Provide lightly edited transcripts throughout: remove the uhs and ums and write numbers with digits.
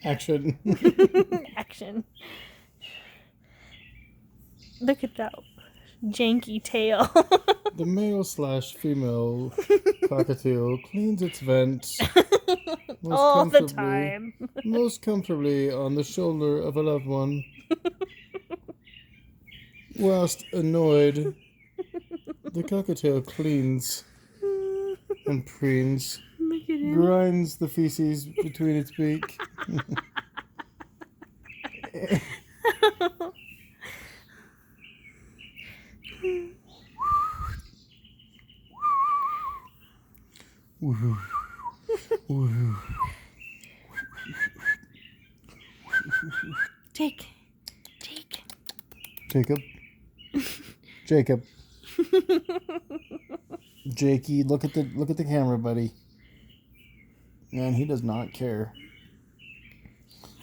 Action. Action. Look at that janky tail. The male/female cockatiel cleans its vent All the time. most comfortably on the shoulder of a loved one. Whilst annoyed, the cockatiel cleans and preens, Look at him. grinds the feces between its beak. Woohoo. Woohoo. Take. Jacob. Jacob. Jakey, look at the camera, buddy. Man, he does not care.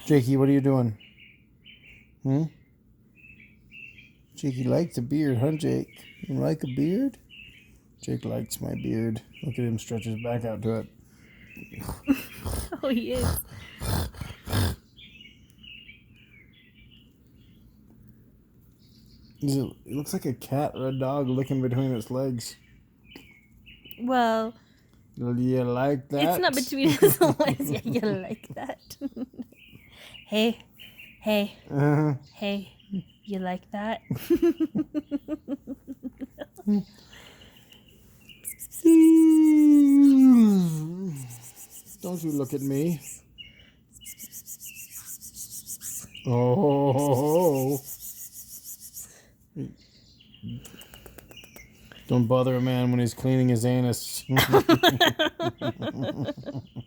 Jakey, what are you doing? Jakey likes a beard, huh, Jake? You like a beard? Jake likes my beard. Look at him stretch his back out to it. Oh, he is. It looks like a cat or a dog licking between its legs. Well, You like that? it's not between his legs. Yeah, you like that. Hey. Uh-huh. Hey, you like that? Don't you look at me. Oh. Don't bother a man when he's cleaning his anus.